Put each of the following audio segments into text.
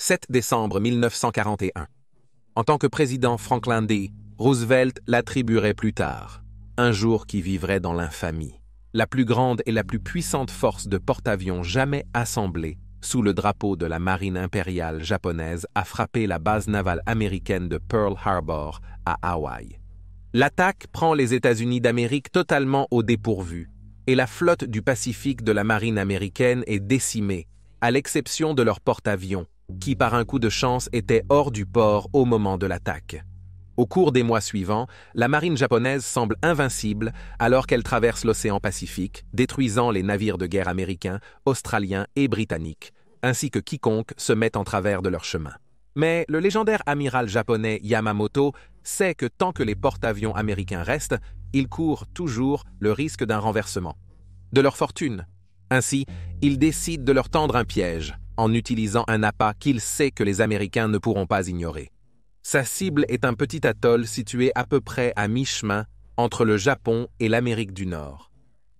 7 décembre 1941. En tant que président Franklin D. Roosevelt l'attribuerait plus tard. Un jour qui vivrait dans l'infamie. La plus grande et la plus puissante force de porte-avions jamais assemblée sous le drapeau de la marine impériale japonaise a frappé la base navale américaine de Pearl Harbor à Hawaï. L'attaque prend les États-Unis d'Amérique totalement au dépourvu et la flotte du Pacifique de la marine américaine est décimée, à l'exception de leur porte-avions, qui par un coup de chance était hors du port au moment de l'attaque. Au cours des mois suivants, la marine japonaise semble invincible alors qu'elle traverse l'océan Pacifique, détruisant les navires de guerre américains, australiens et britanniques, ainsi que quiconque se met en travers de leur chemin. Mais le légendaire amiral japonais Yamamoto sait que tant que les porte-avions américains restent, ils courent toujours le risque d'un renversement. De leur fortune. Ainsi, il décide de leur tendre un piège, en utilisant un appât qu'il sait que les Américains ne pourront pas ignorer. Sa cible est un petit atoll situé à peu près à mi-chemin entre le Japon et l'Amérique du Nord.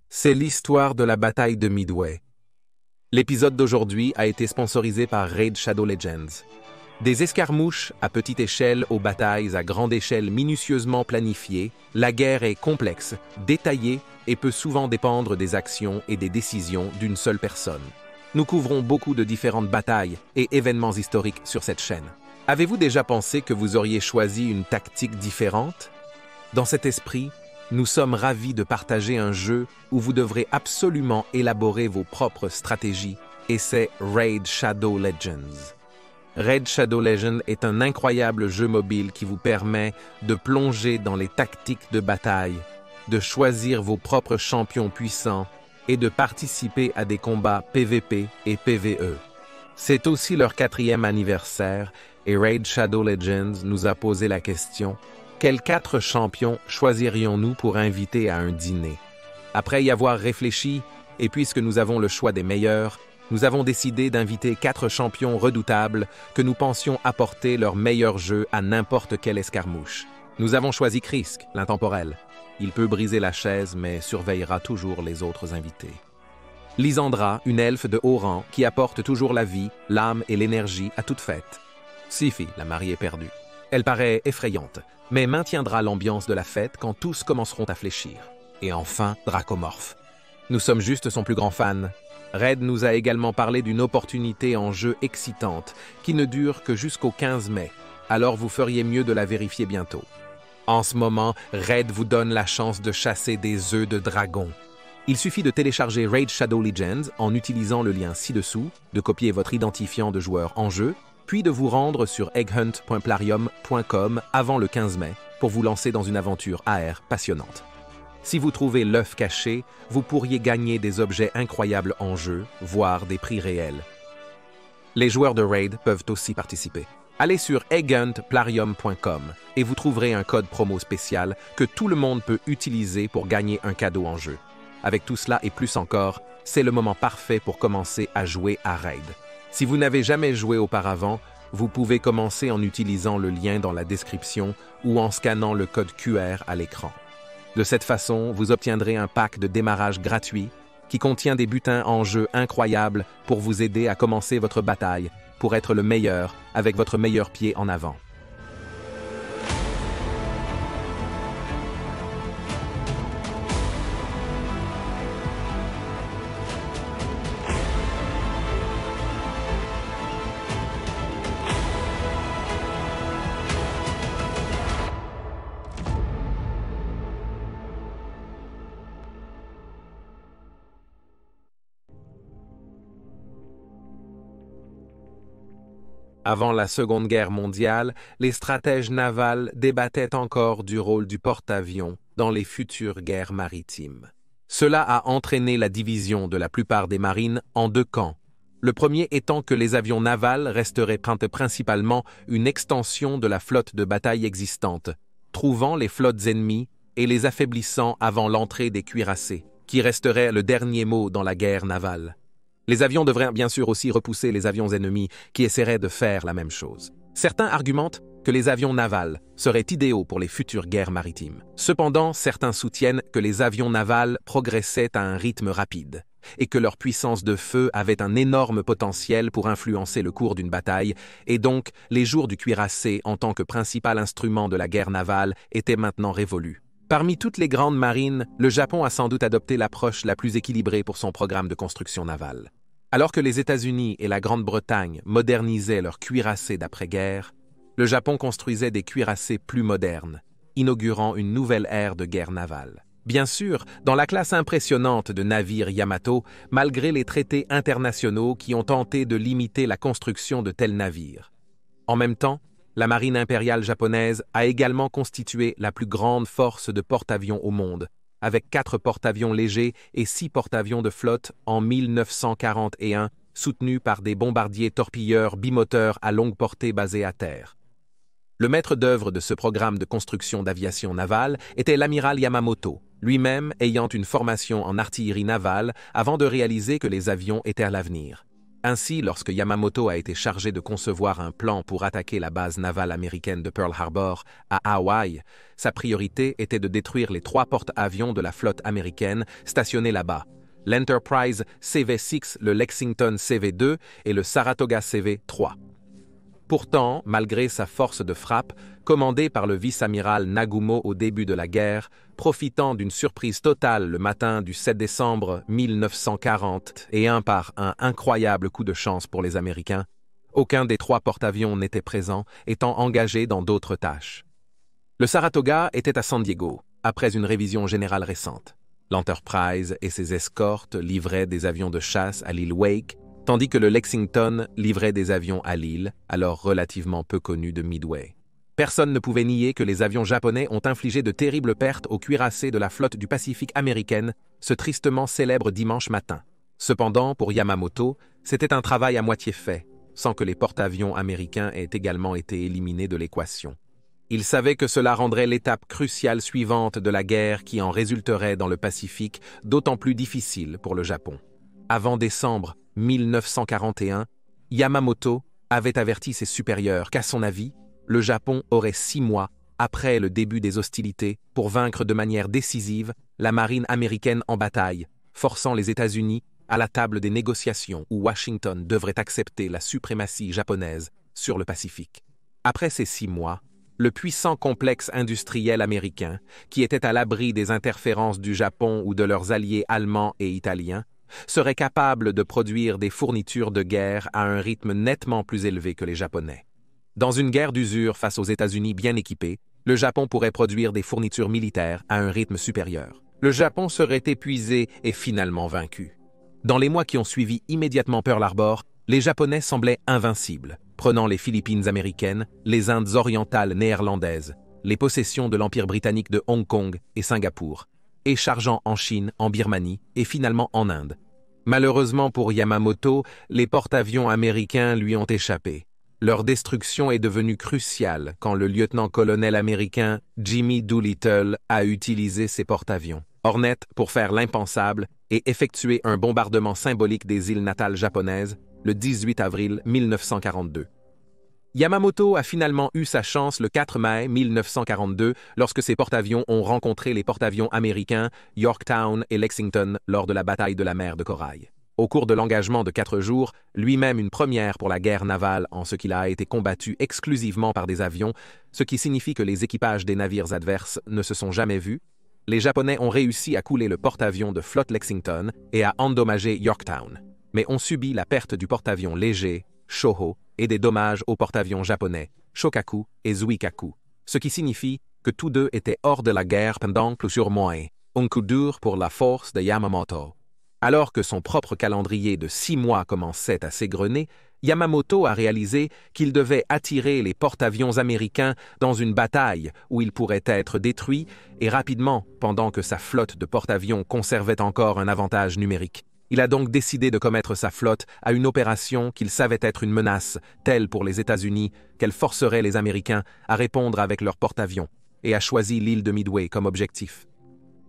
C'est l'histoire de la bataille de Midway. L'épisode d'aujourd'hui a été sponsorisé par Raid Shadow Legends. Des escarmouches à petite échelle aux batailles à grande échelle minutieusement planifiées, la guerre est complexe, détaillée et peut souvent dépendre des actions et des décisions d'une seule personne. Nous couvrons beaucoup de différentes batailles et événements historiques sur cette chaîne. Avez-vous déjà pensé que vous auriez choisi une tactique différente? Dans cet esprit, nous sommes ravis de partager un jeu où vous devrez absolument élaborer vos propres stratégies, et c'est Raid Shadow Legends. Raid Shadow Legends est un incroyable jeu mobile qui vous permet de plonger dans les tactiques de bataille, de choisir vos propres champions puissants et de participer à des combats PvP et PvE. C'est aussi leur 4e anniversaire et Raid Shadow Legends nous a posé la question « Quels 4 champions choisirions-nous pour inviter à un dîner ?» Après y avoir réfléchi, et puisque nous avons le choix des meilleurs, nous avons décidé d'inviter 4 champions redoutables que nous pensions apporter leur meilleur jeu à n'importe quelle escarmouche. Nous avons choisi Krisk, l'intemporel. Il peut briser la chaise, mais surveillera toujours les autres invités. Lysandra, une elfe de haut rang qui apporte toujours la vie, l'âme et l'énergie à toute fête. Sifi, la mariée perdue. Elle paraît effrayante, mais maintiendra l'ambiance de la fête quand tous commenceront à fléchir. Et enfin, Dracomorph. Nous sommes juste son plus grand fan. Red nous a également parlé d'une opportunité en jeu excitante qui ne dure que jusqu'au 15 mai, alors vous feriez mieux de la vérifier bientôt. En ce moment, Red vous donne la chance de chasser des œufs de dragon. Il suffit de télécharger Raid Shadow Legends en utilisant le lien ci-dessous, de copier votre identifiant de joueur en jeu, puis de vous rendre sur egghunt.plarium.com avant le 15 mai pour vous lancer dans une aventure AR passionnante. Si vous trouvez l'œuf caché, vous pourriez gagner des objets incroyables en jeu, voire des prix réels. Les joueurs de Raid peuvent aussi participer. Allez sur egghuntplarium.com et vous trouverez un code promo spécial que tout le monde peut utiliser pour gagner un cadeau en jeu. Avec tout cela et plus encore, c'est le moment parfait pour commencer à jouer à Raid. Si vous n'avez jamais joué auparavant, vous pouvez commencer en utilisant le lien dans la description ou en scannant le code QR à l'écran. De cette façon, vous obtiendrez un pack de démarrage gratuit qui contient des butins en jeu incroyables pour vous aider à commencer votre bataille, pour être le meilleur avec votre meilleur pied en avant. Avant la Seconde Guerre mondiale, les stratèges navals débattaient encore du rôle du porte-avions dans les futures guerres maritimes. Cela a entraîné la division de la plupart des marines en 2 camps. Le premier étant que les avions navals resteraient principalement une extension de la flotte de bataille existante, trouvant les flottes ennemies et les affaiblissant avant l'entrée des cuirassés, qui resterait le dernier mot dans la guerre navale. Les avions devraient bien sûr aussi repousser les avions ennemis qui essaieraient de faire la même chose. Certains argumentent que les avions navals seraient idéaux pour les futures guerres maritimes. Cependant, certains soutiennent que les avions navals progressaient à un rythme rapide et que leur puissance de feu avait un énorme potentiel pour influencer le cours d'une bataille, et donc les jours du cuirassé en tant que principal instrument de la guerre navale étaient maintenant révolus. Parmi toutes les grandes marines, le Japon a sans doute adopté l'approche la plus équilibrée pour son programme de construction navale. Alors que les États-Unis et la Grande-Bretagne modernisaient leurs cuirassés d'après-guerre, le Japon construisait des cuirassés plus modernes, inaugurant une nouvelle ère de guerre navale. Bien sûr, dans la classe impressionnante de navires Yamato, malgré les traités internationaux qui ont tenté de limiter la construction de tels navires. En même temps, la marine impériale japonaise a également constitué la plus grande force de porte-avions au monde, avec 4 porte-avions légers et 6 porte-avions de flotte en 1941, soutenus par des bombardiers torpilleurs bimoteurs à longue portée basés à terre. Le maître d'œuvre de ce programme de construction d'aviation navale était l'amiral Yamamoto, lui-même ayant une formation en artillerie navale avant de réaliser que les avions étaient à l'avenir. Ainsi, lorsque Yamamoto a été chargé de concevoir un plan pour attaquer la base navale américaine de Pearl Harbor à Hawaï, sa priorité était de détruire les 3 porte-avions de la flotte américaine stationnés là-bas, l'Enterprise CV-6, le Lexington CV-2 et le Saratoga CV-3. Pourtant, malgré sa force de frappe, commandée par le vice-amiral Nagumo au début de la guerre, profitant d'une surprise totale le matin du 7 décembre 1940 et par un incroyable coup de chance pour les Américains, aucun des 3 porte-avions n'était présent, étant engagé dans d'autres tâches. Le Saratoga était à San Diego, après une révision générale récente. L'Enterprise et ses escortes livraient des avions de chasse à l'île Wake, tandis que le Lexington livrait des avions à l'île, alors relativement peu connue de Midway. Personne ne pouvait nier que les avions japonais ont infligé de terribles pertes aux cuirassés de la flotte du Pacifique américaine, ce tristement célèbre dimanche matin. Cependant, pour Yamamoto, c'était un travail à moitié fait, sans que les porte-avions américains aient également été éliminés de l'équation. Il savait que cela rendrait l'étape cruciale suivante de la guerre qui en résulterait dans le Pacifique d'autant plus difficile pour le Japon. Avant décembre 1941, Yamamoto avait averti ses supérieurs qu'à son avis, le Japon aurait 6 mois après le début des hostilités pour vaincre de manière décisive la marine américaine en bataille, forçant les États-Unis à la table des négociations où Washington devrait accepter la suprématie japonaise sur le Pacifique. Après ces 6 mois, le puissant complexe industriel américain, qui était à l'abri des interférences du Japon ou de leurs alliés allemands et italiens, serait capable de produire des fournitures de guerre à un rythme nettement plus élevé que les Japonais. Dans une guerre d'usure face aux États-Unis bien équipés, le Japon pourrait produire des fournitures militaires à un rythme supérieur. Le Japon serait épuisé et finalement vaincu. Dans les mois qui ont suivi immédiatement Pearl Harbor, les Japonais semblaient invincibles, prenant les Philippines américaines, les Indes orientales néerlandaises, les possessions de l'Empire britannique de Hong Kong et Singapour, et chargeant en Chine, en Birmanie et finalement en Inde. Malheureusement pour Yamamoto, les porte-avions américains lui ont échappé. Leur destruction est devenue cruciale quand le lieutenant-colonel américain Jimmy Doolittle a utilisé ses porte-avions Hornet pour faire l'impensable et effectuer un bombardement symbolique des îles natales japonaises le 18 avril 1942. Yamamoto a finalement eu sa chance le 4 mai 1942 lorsque ses porte-avions ont rencontré les porte-avions américains Yorktown et Lexington lors de la bataille de la mer de Corail. Au cours de l'engagement de 4 jours, lui-même une première pour la guerre navale en ce qu'il a été combattu exclusivement par des avions, ce qui signifie que les équipages des navires adverses ne se sont jamais vus, les Japonais ont réussi à couler le porte-avions de flotte Lexington et à endommager Yorktown, mais ont subi la perte du porte-avions léger Shoho et des dommages aux porte-avions japonais Shokaku et Zuikaku, ce qui signifie que tous deux étaient hors de la guerre pendant plusieurs mois, un coup dur pour la force de Yamamoto. Alors que son propre calendrier de 6 mois commençait à s'égrener, Yamamoto a réalisé qu'il devait attirer les porte-avions américains dans une bataille où ils pourraient être détruits et rapidement, pendant que sa flotte de porte-avions conservait encore un avantage numérique. Il a donc décidé de commettre sa flotte à une opération qu'il savait être une menace, telle pour les États-Unis qu'elle forcerait les Américains à répondre avec leurs porte-avions, et a choisi l'île de Midway comme objectif.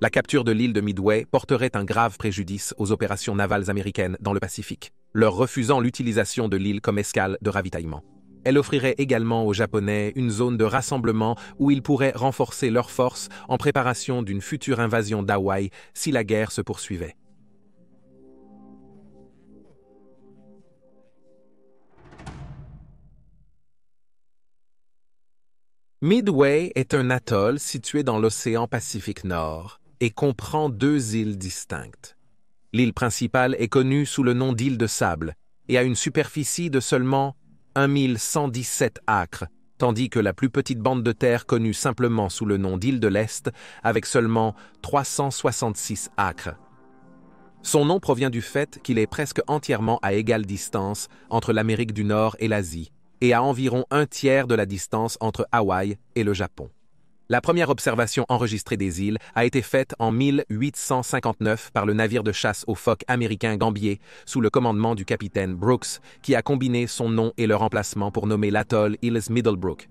La capture de l'île de Midway porterait un grave préjudice aux opérations navales américaines dans le Pacifique, leur refusant l'utilisation de l'île comme escale de ravitaillement. Elle offrirait également aux Japonais une zone de rassemblement où ils pourraient renforcer leurs forces en préparation d'une future invasion d'Hawaï si la guerre se poursuivait. Midway est un atoll situé dans l'océan Pacifique Nord et comprend deux îles distinctes. L'île principale est connue sous le nom d'île de sable et a une superficie de seulement 1117 acres, tandis que la plus petite bande de terre connue simplement sous le nom d'île de l'Est avec seulement 366 acres. Son nom provient du fait qu'il est presque entièrement à égale distance entre l'Amérique du Nord et l'Asie, et à environ un tiers de la distance entre Hawaï et le Japon. La première observation enregistrée des îles a été faite en 1859 par le navire de chasse aux phoques américain Gambier sous le commandement du capitaine Brooks, qui a combiné son nom et le remplacement pour nommer l'atoll Isles Middlebrook.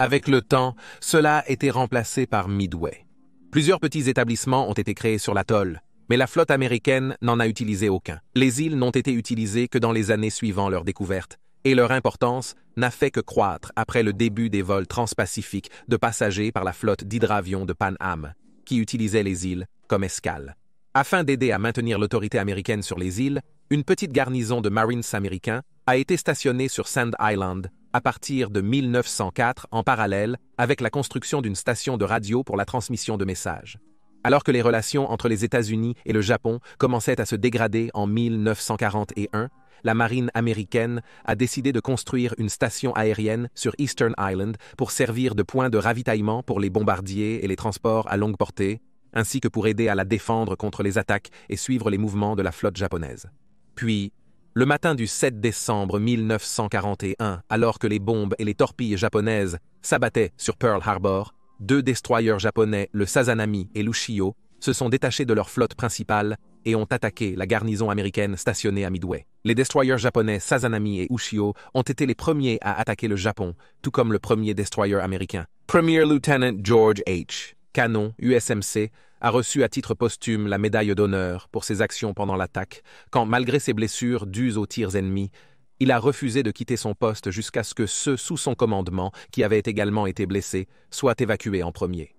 Avec le temps, cela a été remplacé par Midway. Plusieurs petits établissements ont été créés sur l'atoll, mais la flotte américaine n'en a utilisé aucun. Les îles n'ont été utilisées que dans les années suivant leur découverte, et leur importance n'a fait que croître après le début des vols transpacifiques de passagers par la flotte d'hydravions de Pan Am, qui utilisait les îles comme escale. Afin d'aider à maintenir l'autorité américaine sur les îles, une petite garnison de Marines américains a été stationnée sur Sand Island à partir de 1904 en parallèle avec la construction d'une station de radio pour la transmission de messages. Alors que les relations entre les États-Unis et le Japon commençaient à se dégrader en 1941, la marine américaine a décidé de construire une station aérienne sur Eastern Island pour servir de point de ravitaillement pour les bombardiers et les transports à longue portée, ainsi que pour aider à la défendre contre les attaques et suivre les mouvements de la flotte japonaise. Puis, le matin du 7 décembre 1941, alors que les bombes et les torpilles japonaises s'abattaient sur Pearl Harbor, deux destroyers japonais, le Sazanami et l'Ushio, se sont détachés de leur flotte principale et ont attaqué la garnison américaine stationnée à Midway. Les destroyers japonais Sazanami et Ushio ont été les premiers à attaquer le Japon, tout comme le premier destroyer américain. Premier Lieutenant George H. Cannon, USMC, a reçu à titre posthume la médaille d'honneur pour ses actions pendant l'attaque, quand, malgré ses blessures dues aux tirs ennemis, il a refusé de quitter son poste jusqu'à ce que ceux sous son commandement, qui avaient également été blessés, soient évacués en premier.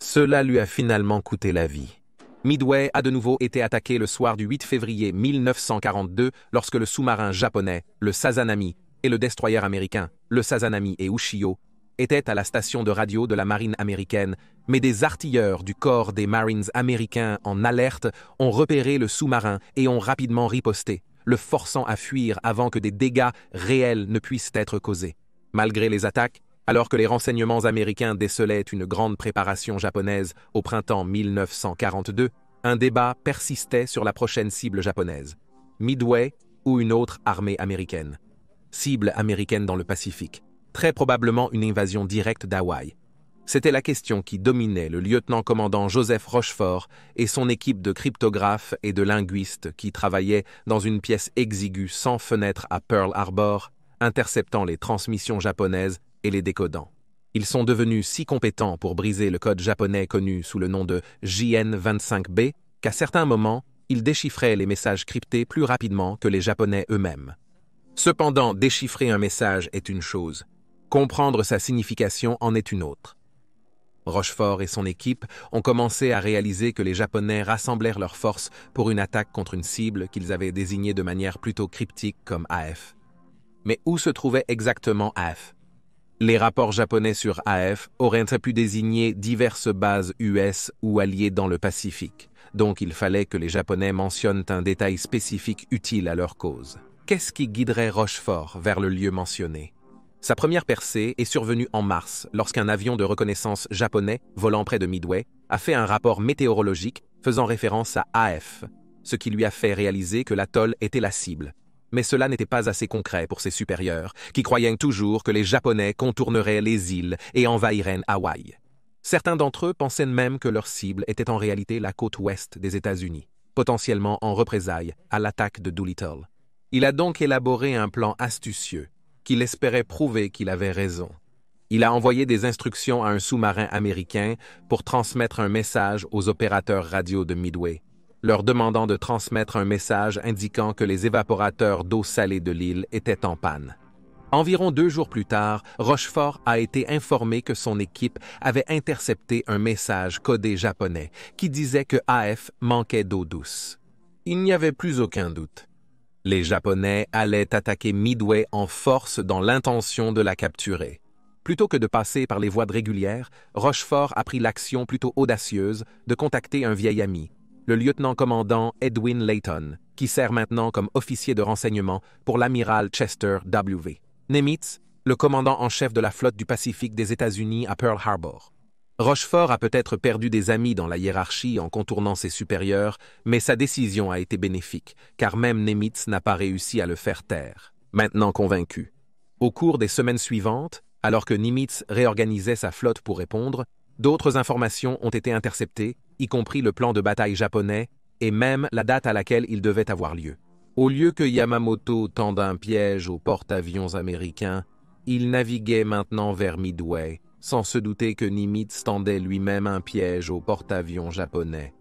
Cela lui a finalement coûté la vie. Midway a de nouveau été attaqué le soir du 8 février 1942 lorsque le sous-marin japonais, le Sazanami, et le destroyer américain, le Sazanami et Ushio, étaient à la station de radio de la marine américaine, mais des artilleurs du corps des Marines américains en alerte ont repéré le sous-marin et ont rapidement riposté, le forçant à fuir avant que des dégâts réels ne puissent être causés. Malgré les attaques, alors que les renseignements américains décelaient une grande préparation japonaise au printemps 1942, un débat persistait sur la prochaine cible japonaise, Midway ou une autre armée américaine. Cible américaine dans le Pacifique, très probablement une invasion directe d'Hawaï. C'était la question qui dominait le lieutenant-commandant Joseph Rochefort et son équipe de cryptographes et de linguistes qui travaillaient dans une pièce exiguë sans fenêtre à Pearl Harbor, interceptant les transmissions japonaises et les décodant. Ils sont devenus si compétents pour briser le code japonais connu sous le nom de JN25B qu'à certains moments, ils déchiffraient les messages cryptés plus rapidement que les Japonais eux-mêmes. Cependant, déchiffrer un message est une chose. Comprendre sa signification en est une autre. Rochefort et son équipe ont commencé à réaliser que les Japonais rassemblèrent leurs forces pour une attaque contre une cible qu'ils avaient désignée de manière plutôt cryptique comme AF. Mais où se trouvait exactement AF? Les rapports japonais sur AF auraient pu désigner diverses bases US ou alliées dans le Pacifique, donc il fallait que les Japonais mentionnent un détail spécifique utile à leur cause. Qu'est-ce qui guiderait Rochefort vers le lieu mentionné? Sa première percée est survenue en mars, lorsqu'un avion de reconnaissance japonais, volant près de Midway, a fait un rapport météorologique faisant référence à AF, ce qui lui a fait réaliser que l'atoll était la cible. Mais cela n'était pas assez concret pour ses supérieurs, qui croyaient toujours que les Japonais contourneraient les îles et envahiraient Hawaï. Certains d'entre eux pensaient même que leur cible était en réalité la côte ouest des États-Unis, potentiellement en représailles à l'attaque de Doolittle. Il a donc élaboré un plan astucieux, qu'il espérait prouver qu'il avait raison. Il a envoyé des instructions à un sous-marin américain pour transmettre un message aux opérateurs radio de Midway, leur demandant de transmettre un message indiquant que les évaporateurs d'eau salée de l'île étaient en panne. Environ 2 jours plus tard, Rochefort a été informé que son équipe avait intercepté un message codé japonais qui disait que AF manquait d'eau douce. Il n'y avait plus aucun doute. Les Japonais allaient attaquer Midway en force dans l'intention de la capturer. Plutôt que de passer par les voies régulières, Rochefort a pris l'action plutôt audacieuse de contacter un vieil ami, le lieutenant-commandant Edwin Layton, qui sert maintenant comme officier de renseignement pour l'amiral Chester W. Nimitz, le commandant en chef de la flotte du Pacifique des États-Unis à Pearl Harbor. Rochefort a peut-être perdu des amis dans la hiérarchie en contournant ses supérieurs, mais sa décision a été bénéfique, car même Nimitz n'a pas réussi à le faire taire, maintenant convaincu. Au cours des semaines suivantes, alors que Nimitz réorganisait sa flotte pour répondre, d'autres informations ont été interceptées, y compris le plan de bataille japonais et même la date à laquelle il devait avoir lieu. Au lieu que Yamamoto tende un piège aux porte-avions américains, il naviguait maintenant vers Midway, sans se douter que Nimitz tendait lui-même un piège aux porte-avions japonais.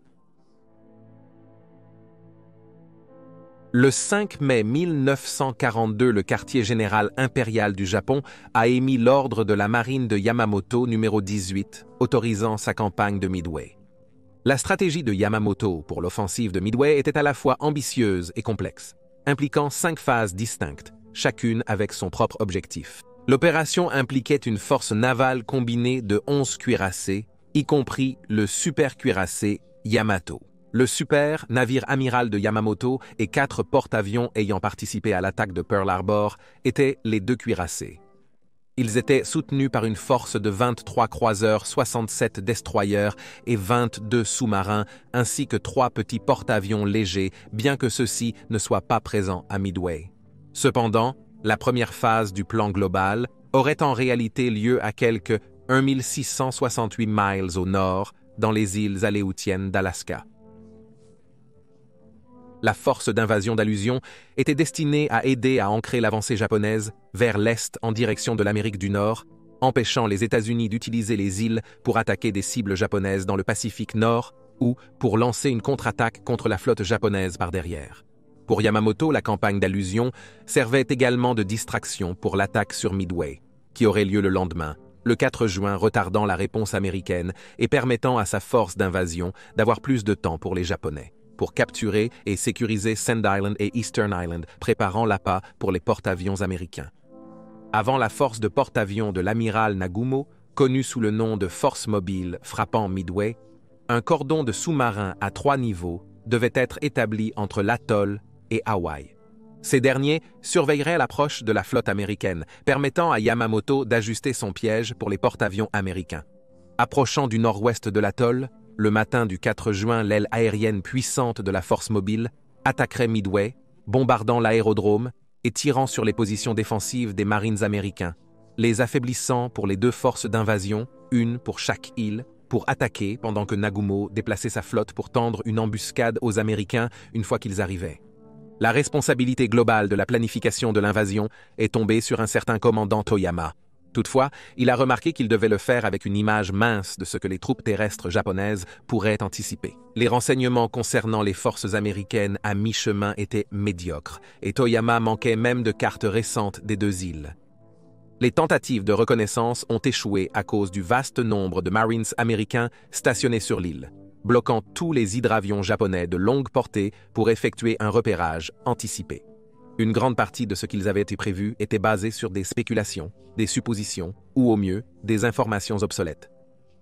Le 5 mai 1942, le quartier général impérial du Japon a émis l'ordre de la marine de Yamamoto numéro 18, autorisant sa campagne de Midway. La stratégie de Yamamoto pour l'offensive de Midway était à la fois ambitieuse et complexe, impliquant 5 phases distinctes, chacune avec son propre objectif. L'opération impliquait une force navale combinée de 11 cuirassés, y compris le super cuirassé Yamato. Le super, navire amiral de Yamamoto et 4 porte-avions ayant participé à l'attaque de Pearl Harbor étaient les 2 cuirassés. Ils étaient soutenus par une force de 23 croiseurs, 67 destroyers et 22 sous-marins, ainsi que 3 petits porte-avions légers, bien que ceux-ci ne soient pas présents à Midway. Cependant, la première phase du plan global aurait en réalité lieu à quelque 1668 miles au nord, dans les îles Aléoutiennes d'Alaska. La force d'invasion d'Allusion était destinée à aider à ancrer l'avancée japonaise vers l'est en direction de l'Amérique du Nord, empêchant les États-Unis d'utiliser les îles pour attaquer des cibles japonaises dans le Pacifique Nord ou pour lancer une contre-attaque contre la flotte japonaise par derrière. Pour Yamamoto, la campagne d'Allusion servait également de distraction pour l'attaque sur Midway, qui aurait lieu le lendemain, le 4 juin, retardant la réponse américaine et permettant à sa force d'invasion d'avoir plus de temps pour les Japonais, pour capturer et sécuriser Sand Island et Eastern Island, préparant l'appât pour les porte-avions américains. Avant la force de porte-avions de l'amiral Nagumo, connue sous le nom de Force mobile frappant Midway, un cordon de sous-marins à 3 niveaux devait être établi entre l'atoll et Hawaï. Ces derniers surveilleraient l'approche de la flotte américaine, permettant à Yamamoto d'ajuster son piège pour les porte-avions américains. Approchant du nord-ouest de l'atoll, le matin du 4 juin, l'aile aérienne puissante de la force mobile attaquerait Midway, bombardant l'aérodrome et tirant sur les positions défensives des Marines américains, les affaiblissant pour les 2 forces d'invasion, une pour chaque île, pour attaquer pendant que Nagumo déplaçait sa flotte pour tendre une embuscade aux Américains une fois qu'ils arrivaient. La responsabilité globale de la planification de l'invasion est tombée sur un certain commandant Toyama. Toutefois, il a remarqué qu'il devait le faire avec une image mince de ce que les troupes terrestres japonaises pourraient anticiper. Les renseignements concernant les forces américaines à mi-chemin étaient médiocres, et Toyama manquait même de cartes récentes des 2 îles. Les tentatives de reconnaissance ont échoué à cause du vaste nombre de Marines américains stationnés sur l'île, bloquant tous les hydravions japonais de longue portée pour effectuer un repérage anticipé. Une grande partie de ce qu'ils avaient prévu était basée sur des spéculations, des suppositions ou au mieux, des informations obsolètes.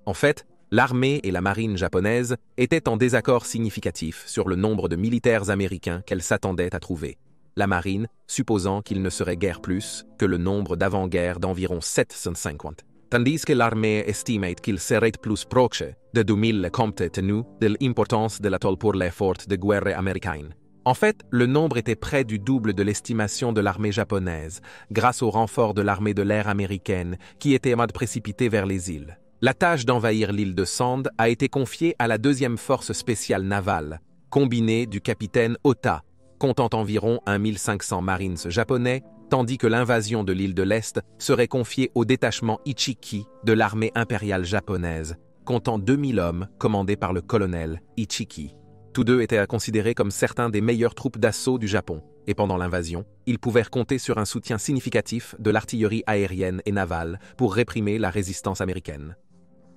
En fait, l'armée et la marine japonaise étaient en désaccord significatif sur le nombre de militaires américains qu'elles s'attendaient à trouver. La marine supposant qu'il ne serait guère plus que le nombre d'avant-guerre d'environ 750. Tandis que l'armée estimait qu'il serait plus proche de 2000 compte tenu de l'importance de l'atoll pour l'effort de guerre américaine. En fait, le nombre était près du double de l'estimation de l'armée japonaise, grâce au renfort de l'armée de l'air américaine, qui était précipitée vers les îles. La tâche d'envahir l'île de Sand a été confiée à la 2e force spéciale navale, combinée du capitaine Ota, comptant environ 1500 marines japonais, tandis que l'invasion de l'île de l'Est serait confiée au détachement Ichiki de l'armée impériale japonaise, comptant 2000 hommes commandés par le colonel Ichiki. Tous 2 étaient considérés comme certains des meilleures troupes d'assaut du Japon, et pendant l'invasion, ils pouvaient compter sur un soutien significatif de l'artillerie aérienne et navale pour réprimer la résistance américaine.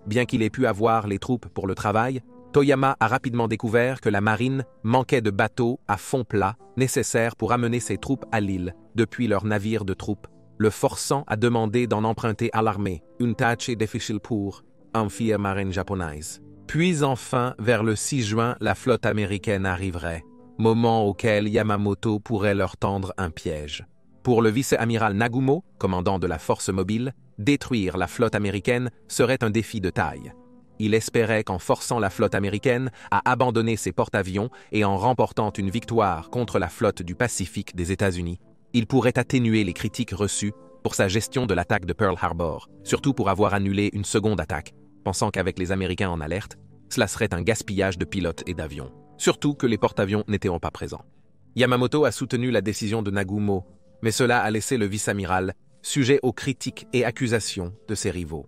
Bien qu'il ait pu avoir les troupes pour le travail, Toyama a rapidement découvert que la marine manquait de bateaux à fond plat nécessaires pour amener ses troupes à l'île depuis leurs navires de troupes, le forçant à demander d'en emprunter à l'armée, une tâche difficile pour une marine japonaise. Puis enfin, vers le 6 juin, la flotte américaine arriverait, moment auquel Yamamoto pourrait leur tendre un piège. Pour le vice-amiral Nagumo, commandant de la force mobile, détruire la flotte américaine serait un défi de taille. Il espérait qu'en forçant la flotte américaine à abandonner ses porte-avions et en remportant une victoire contre la flotte du Pacifique des États-Unis, il pourrait atténuer les critiques reçues pour sa gestion de l'attaque de Pearl Harbor, surtout pour avoir annulé une seconde attaque, pensant qu'avec les Américains en alerte, cela serait un gaspillage de pilotes et d'avions, surtout que les porte-avions n'étaient pas présents. Yamamoto a soutenu la décision de Nagumo, mais cela a laissé le vice-amiral sujet aux critiques et accusations de ses rivaux.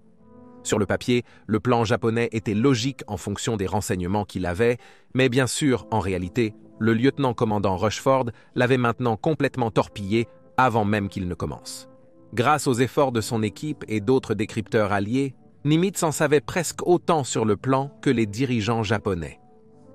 Sur le papier, le plan japonais était logique en fonction des renseignements qu'il avait, mais bien sûr, en réalité, le lieutenant-commandant Rushford l'avait maintenant complètement torpillé avant même qu'il ne commence. Grâce aux efforts de son équipe et d'autres décrypteurs alliés, Nimitz en savait presque autant sur le plan que les dirigeants japonais.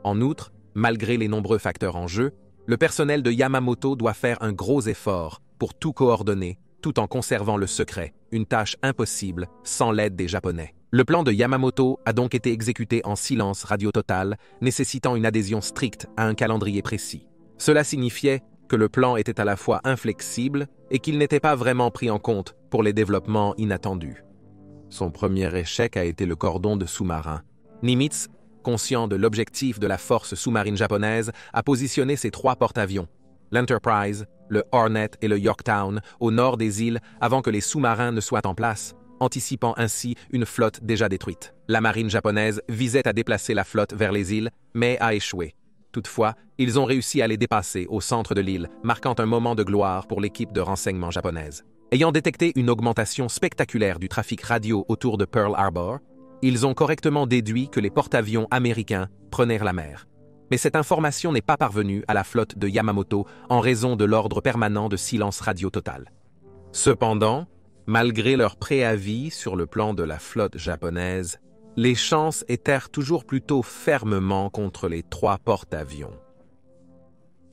En outre, malgré les nombreux facteurs en jeu, le personnel de Yamamoto doit faire un gros effort pour tout coordonner, tout en conservant le secret, une tâche impossible sans l'aide des Japonais. Le plan de Yamamoto a donc été exécuté en silence radio total, nécessitant une adhésion stricte à un calendrier précis. Cela signifiait que le plan était à la fois inflexible et qu'il n'était pas vraiment pris en compte pour les développements inattendus. Son premier échec a été le cordon de sous-marins. Nimitz, conscient de l'objectif de la force sous-marine japonaise, a positionné ses 3 porte-avions, l'Enterprise, le Hornet et le Yorktown, au nord des îles avant que les sous-marins ne soient en place, anticipant ainsi une flotte déjà détruite. La marine japonaise visait à déplacer la flotte vers les îles, mais a échoué. Toutefois, ils ont réussi à les dépasser au centre de l'île, marquant un moment de gloire pour l'équipe de renseignement japonaise. Ayant détecté une augmentation spectaculaire du trafic radio autour de Pearl Harbor, ils ont correctement déduit que les porte-avions américains prenaient la mer. Mais cette information n'est pas parvenue à la flotte de Yamamoto en raison de l'ordre permanent de silence radio total. Cependant, malgré leur préavis sur le plan de la flotte japonaise, les chances étèrent toujours plutôt fermement contre les 3 porte-avions.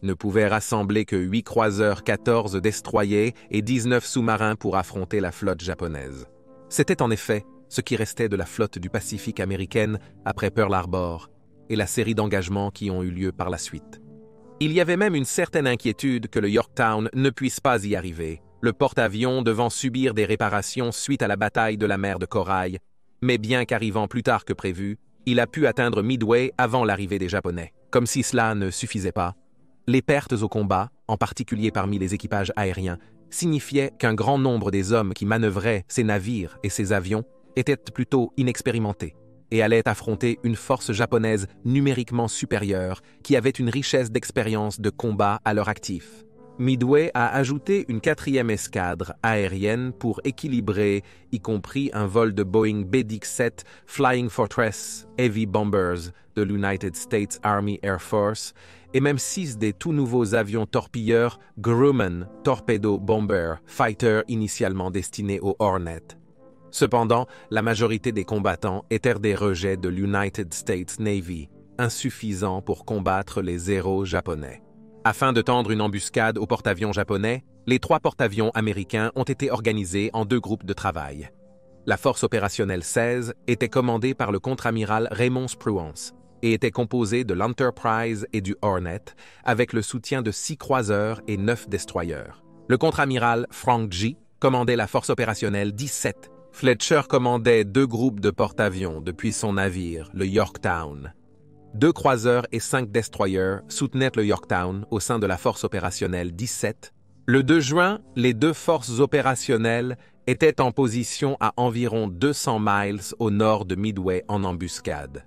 Ne pouvaient rassembler que 8 croiseurs, 14 destroyers et 19 sous-marins pour affronter la flotte japonaise. C'était en effet ce qui restait de la flotte du Pacifique américaine après Pearl Harbor et la série d'engagements qui ont eu lieu par la suite. Il y avait même une certaine inquiétude que le Yorktown ne puisse pas y arriver, le porte-avions devant subir des réparations suite à la bataille de la mer de Corail, mais bien qu'arrivant plus tard que prévu, il a pu atteindre Midway avant l'arrivée des Japonais. Comme si cela ne suffisait pas, les pertes au combat, en particulier parmi les équipages aériens, signifiaient qu'un grand nombre des hommes qui manœuvraient ces navires et ces avions étaient plutôt inexpérimentés et allaient affronter une force japonaise numériquement supérieure qui avait une richesse d'expérience de combat à leur actif. Midway a ajouté une 4e escadre aérienne pour équilibrer, y compris un vol de Boeing B-17 Flying Fortress Heavy Bombers de l'United States Army Air Force et même 6 des tout nouveaux avions torpilleurs Grumman Torpedo Bomber Fighter initialement destinés au Hornet. Cependant, la majorité des combattants étaient des rejets de l'United States Navy, insuffisants pour combattre les héros japonais. Afin de tendre une embuscade aux porte-avions japonais, les 3 porte-avions américains ont été organisés en 2 groupes de travail. La force opérationnelle 16 était commandée par le contre-amiral Raymond Spruance et était composée de l'Enterprise et du Hornet, avec le soutien de 6 croiseurs et 9 destroyers. Le contre-amiral Frank G. commandait la force opérationnelle 17. Fletcher commandait 2 groupes de porte-avions depuis son navire, le Yorktown. 2 croiseurs et 5 destroyers soutenaient le Yorktown au sein de la force opérationnelle 17. Le 2 juin, les 2 forces opérationnelles étaient en position à environ 200 miles au nord de Midway en embuscade.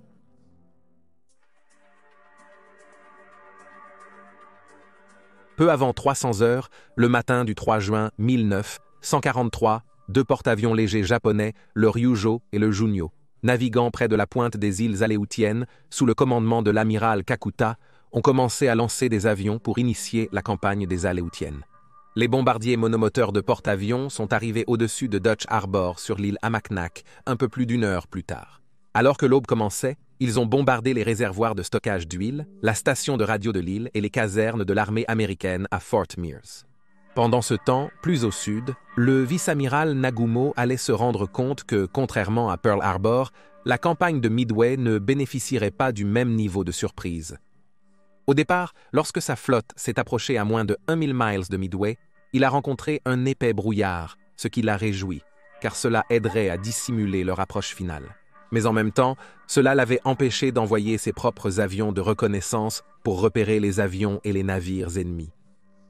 Peu avant 300 heures, le matin du 3 juin 1943, 2 porte-avions légers japonais, le Ryujo et le Junyo, naviguant près de la pointe des îles Aléoutiennes, sous le commandement de l'amiral Kakuta, ont commencé à lancer des avions pour initier la campagne des Aléoutiennes. Les bombardiers monomoteurs de porte-avions sont arrivés au-dessus de Dutch Harbor sur l'île Amaknak, un peu plus d'1 heure plus tard. Alors que l'aube commençait, ils ont bombardé les réservoirs de stockage d'huile, la station de radio de l'île et les casernes de l'armée américaine à Fort Mears. Pendant ce temps, plus au sud, le vice-amiral Nagumo allait se rendre compte que, contrairement à Pearl Harbor, la campagne de Midway ne bénéficierait pas du même niveau de surprise. Au départ, lorsque sa flotte s'est approchée à moins de 1000 miles de Midway, il a rencontré un épais brouillard, ce qui l'a réjoui, car cela aiderait à dissimuler leur approche finale. Mais en même temps, cela l'avait empêché d'envoyer ses propres avions de reconnaissance pour repérer les avions et les navires ennemis.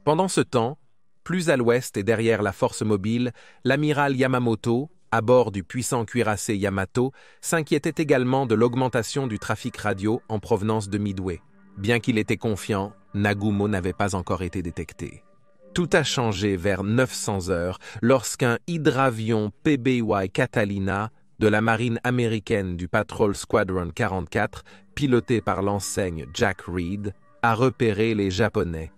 Pendant ce temps, plus à l'ouest et derrière la force mobile, l'amiral Yamamoto, à bord du puissant cuirassé Yamato, s'inquiétait également de l'augmentation du trafic radio en provenance de Midway. Bien qu'il était confiant, Nagumo n'avait pas encore été détecté. Tout a changé vers 900 heures lorsqu'un hydravion PBY Catalina de la marine américaine du Patrol Squadron 44, piloté par l'enseigne Jack Reed, a repéré les Japonais.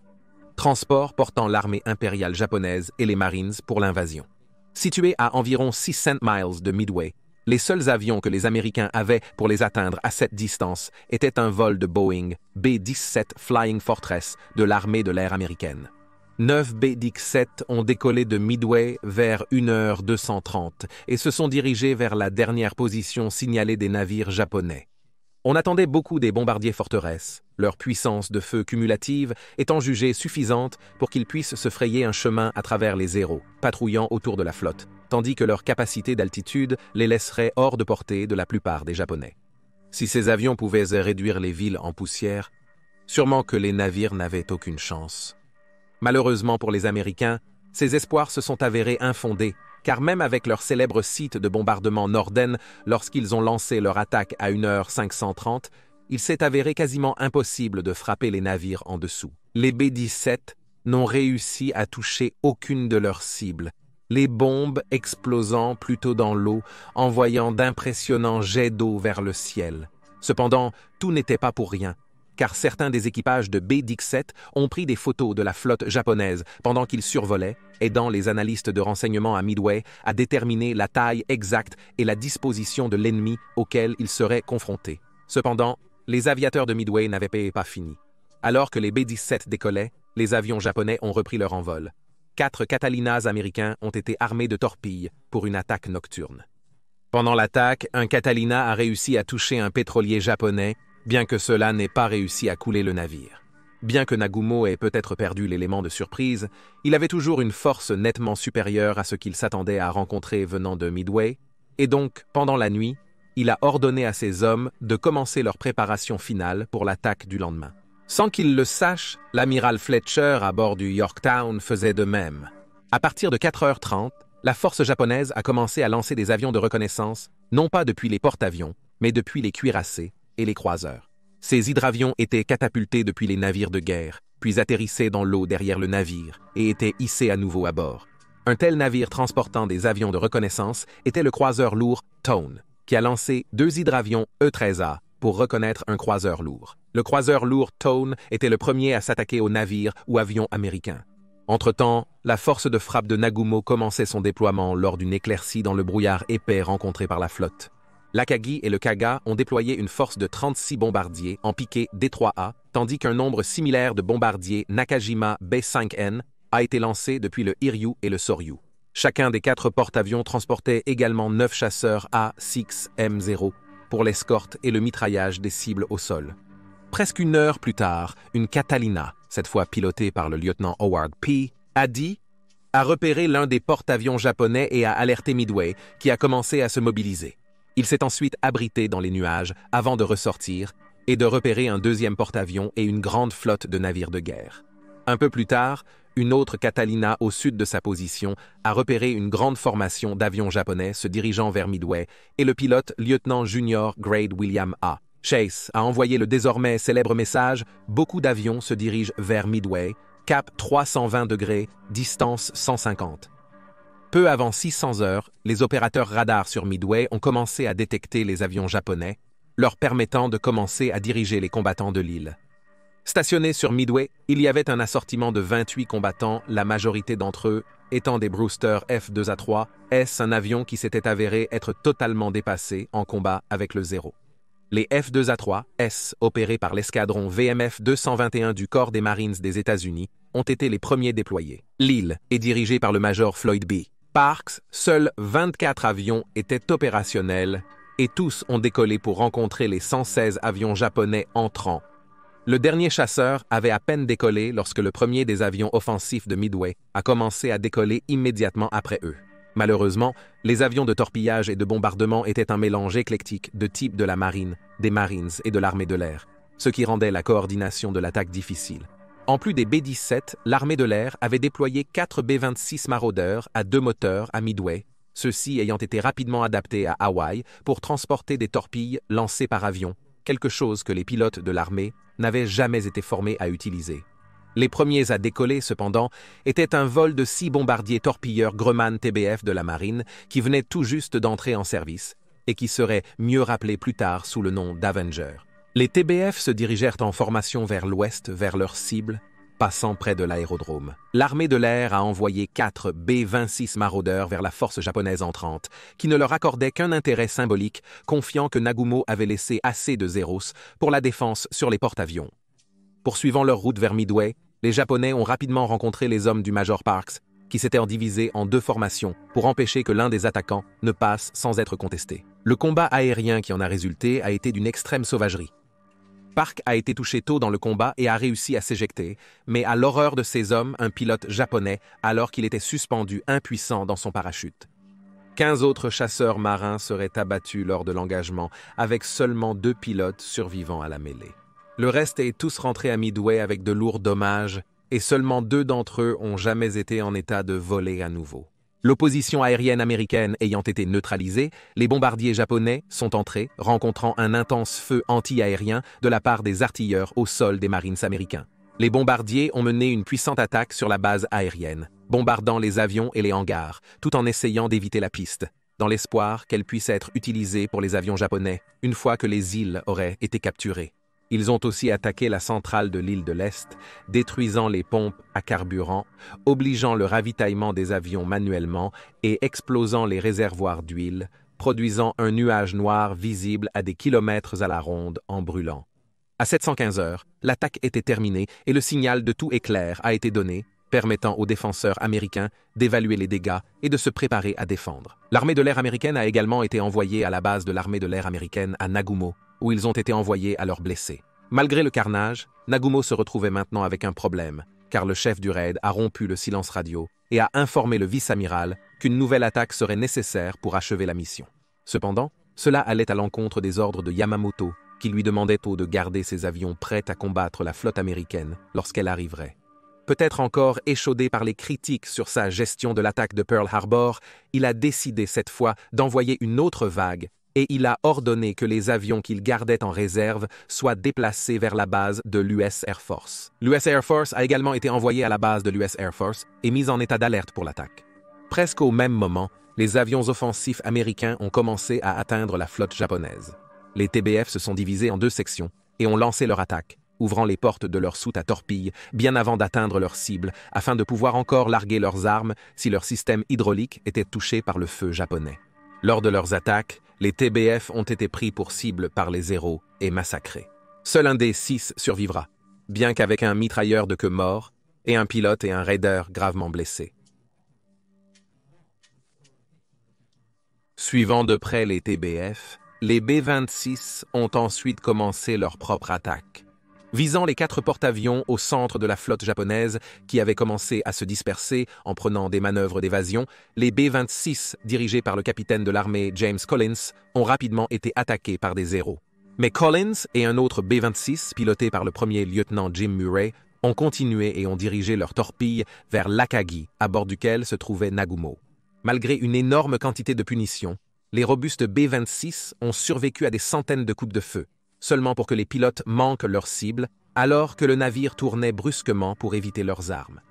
Transport portant l'armée impériale japonaise et les Marines pour l'invasion. Situés à environ 600 miles de Midway, les seuls avions que les Américains avaient pour les atteindre à cette distance étaient un vol de Boeing B-17 Flying Fortress de l'armée de l'air américaine. 9 B-17 ont décollé de Midway vers 1h230 et se sont dirigés vers la dernière position signalée des navires japonais. On attendait beaucoup des bombardiers forteresses, leur puissance de feu cumulative étant jugée suffisante pour qu'ils puissent se frayer un chemin à travers les zéros, patrouillant autour de la flotte, tandis que leur capacité d'altitude les laisserait hors de portée de la plupart des Japonais. Si ces avions pouvaient réduire les villes en poussière, sûrement que les navires n'avaient aucune chance. Malheureusement pour les Américains, ces espoirs se sont avérés infondés, car même avec leur célèbre site de bombardement Norden, lorsqu'ils ont lancé leur attaque à 1h530, il s'est avéré quasiment impossible de frapper les navires en dessous. Les B-17 n'ont réussi à toucher aucune de leurs cibles, les bombes explosant plutôt dans l'eau, envoyant d'impressionnants jets d'eau vers le ciel. Cependant, tout n'était pas pour rien, car certains des équipages de B-17 ont pris des photos de la flotte japonaise pendant qu'ils survolaient, aidant les analystes de renseignement à Midway à déterminer la taille exacte et la disposition de l'ennemi auquel ils seraient confrontés. Cependant, les aviateurs de Midway n'avaient pas fini. Alors que les B-17 décollaient, les avions japonais ont repris leur envol. 4 Catalinas américains ont été armés de torpilles pour une attaque nocturne. Pendant l'attaque, un Catalina a réussi à toucher un pétrolier japonais, bien que cela n'ait pas réussi à couler le navire. Bien que Nagumo ait peut-être perdu l'élément de surprise, il avait toujours une force nettement supérieure à ce qu'il s'attendait à rencontrer venant de Midway, et donc, pendant la nuit, il a ordonné à ses hommes de commencer leur préparation finale pour l'attaque du lendemain. Sans qu'il le sache, l'amiral Fletcher à bord du Yorktown faisait de même. À partir de 4h30, la force japonaise a commencé à lancer des avions de reconnaissance, non pas depuis les porte-avions, mais depuis les cuirassés et les croiseurs. Ces hydravions étaient catapultés depuis les navires de guerre, puis atterrissaient dans l'eau derrière le navire et étaient hissés à nouveau à bord. Un tel navire transportant des avions de reconnaissance était le croiseur lourd Tone, qui a lancé 2 hydravions E-13A pour reconnaître un croiseur lourd. Le croiseur lourd Tone était le premier à s'attaquer aux navires ou avions américains. Entre-temps, la force de frappe de Nagumo commençait son déploiement lors d'une éclaircie dans le brouillard épais rencontré par la flotte. L'Akagi et le Kaga ont déployé une force de 36 bombardiers en piqué D3A, tandis qu'un nombre similaire de bombardiers Nakajima B5N a été lancé depuis le Hiryu et le Soryu. Chacun des 4 porte-avions transportait également 9 chasseurs A6M0 pour l'escorte et le mitraillage des cibles au sol. Presque une heure plus tard, une Catalina, cette fois pilotée par le lieutenant Howard P., a repéré l'un des porte-avions japonais et a alerté Midway, qui a commencé à se mobiliser. Il s'est ensuite abrité dans les nuages avant de ressortir et de repérer un 2e porte-avions et une grande flotte de navires de guerre. Un peu plus tard, une autre Catalina au sud de sa position a repéré une grande formation d'avions japonais se dirigeant vers Midway et le pilote lieutenant junior Grade William A. Chase a envoyé le désormais célèbre message « Beaucoup d'avions se dirigent vers Midway, cap 320 degrés, distance 150 ». Peu avant 600 heures, les opérateurs radars sur Midway ont commencé à détecter les avions japonais, leur permettant de commencer à diriger les combattants de l'île. Stationnés sur Midway, il y avait un assortiment de 28 combattants, la majorité d'entre eux étant des Brewster F-2A3, un avion qui s'était avéré être totalement dépassé en combat avec le Zéro. Les F-2A3, opérés par l'escadron VMF 221 du Corps des Marines des États-Unis, ont été les premiers déployés. L'île est dirigée par le major Floyd B. Parks, seuls 24 avions étaient opérationnels et tous ont décollé pour rencontrer les 116 avions japonais entrants. Le dernier chasseur avait à peine décollé lorsque le premier des avions offensifs de Midway a commencé à décoller immédiatement après eux. Malheureusement, les avions de torpillage et de bombardement étaient un mélange éclectique de types de la marine, des Marines et de l'armée de l'air, ce qui rendait la coordination de l'attaque difficile. En plus des B-17, l'armée de l'air avait déployé 4 B-26 Marauder à 2 moteurs à Midway, ceux-ci ayant été rapidement adaptés à Hawaï pour transporter des torpilles lancées par avion, quelque chose que les pilotes de l'armée n'avaient jamais été formés à utiliser. Les premiers à décoller, cependant, étaient un vol de 6 bombardiers torpilleurs Grumman TBF de la marine qui venaient tout juste d'entrer en service et qui seraient mieux rappelés plus tard sous le nom d'Avenger. Les TBF se dirigèrent en formation vers l'ouest, vers leur cible, passant près de l'aérodrome. L'armée de l'air a envoyé 4 B-26 Marauder vers la force japonaise entrante, qui ne leur accordait qu'un intérêt symbolique, confiant que Nagumo avait laissé assez de Zeros pour la défense sur les porte-avions. Poursuivant leur route vers Midway, les Japonais ont rapidement rencontré les hommes du Major Parks, qui s'étaient divisés en 2 formations pour empêcher que l'un des attaquants ne passe sans être contesté. Le combat aérien qui en a résulté a été d'une extrême sauvagerie. Park a été touché tôt dans le combat et a réussi à s'éjecter, mais à l'horreur de ses hommes, un pilote japonais, alors qu'il était suspendu impuissant dans son parachute. 15 autres chasseurs marins seraient abattus lors de l'engagement, avec seulement 2 pilotes survivant à la mêlée. Le reste est tous rentrés à Midway avec de lourds dommages, et seulement 2 d'entre eux ont jamais été en état de voler à nouveau. L'opposition aérienne américaine ayant été neutralisée, les bombardiers japonais sont entrés, rencontrant un intense feu anti-aérien de la part des artilleurs au sol des Marines américains. Les bombardiers ont mené une puissante attaque sur la base aérienne, bombardant les avions et les hangars, tout en essayant d'éviter la piste, dans l'espoir qu'elle puisse être utilisée pour les avions japonais une fois que les îles auraient été capturées. Ils ont aussi attaqué la centrale de l'île de l'Est, détruisant les pompes à carburant, obligeant le ravitaillement des avions manuellement et explosant les réservoirs d'huile, produisant un nuage noir visible à des kilomètres à la ronde en brûlant. À 715 heures, l'attaque était terminée et le signal de tout éclair a été donné, permettant aux défenseurs américains d'évaluer les dégâts et de se préparer à défendre. L'armée de l'air américaine a également été envoyée à la base de l'armée de l'air américaine à Nagumo, où ils ont été envoyés à leurs blessés. Malgré le carnage, Nagumo se retrouvait maintenant avec un problème, car le chef du raid a rompu le silence radio et a informé le vice-amiral qu'une nouvelle attaque serait nécessaire pour achever la mission. Cependant, cela allait à l'encontre des ordres de Yamamoto, qui lui demandait de garder ses avions prêts à combattre la flotte américaine lorsqu'elle arriverait. Peut-être encore échaudé par les critiques sur sa gestion de l'attaque de Pearl Harbor, il a décidé cette fois d'envoyer une autre vague et il a ordonné que les avions qu'il gardait en réserve soient déplacés vers la base de l'US Air Force. L'US Air Force a également été envoyé à la base de l'US Air Force et mis en état d'alerte pour l'attaque. Presque au même moment, les avions offensifs américains ont commencé à atteindre la flotte japonaise. Les TBF se sont divisés en 2 sections et ont lancé leur attaque, ouvrant les portes de leurs soutes à torpilles bien avant d'atteindre leur cible afin de pouvoir encore larguer leurs armes si leur système hydraulique était touché par le feu japonais. Lors de leurs attaques, les TBF ont été pris pour cible par les Zéros et massacrés. Seul un des 6 survivra, bien qu'avec un mitrailleur de queue mort et un pilote et un raider gravement blessés. Suivant de près les TBF, les B-26 ont ensuite commencé leur propre attaque. Visant les 4 porte-avions au centre de la flotte japonaise qui avait commencé à se disperser en prenant des manœuvres d'évasion, les B-26, dirigés par le capitaine de l'armée James Collins, ont rapidement été attaqués par des Zéros. Mais Collins et un autre B-26, piloté par le premier lieutenant Jim Murray, ont continué et ont dirigé leurs torpilles vers l'Akagi, à bord duquel se trouvait Nagumo. Malgré une énorme quantité de punitions, les robustes B-26 ont survécu à des centaines de coups de feu, seulement pour que les pilotes manquent leur cible, alors que le navire tournait brusquement pour éviter leurs armes.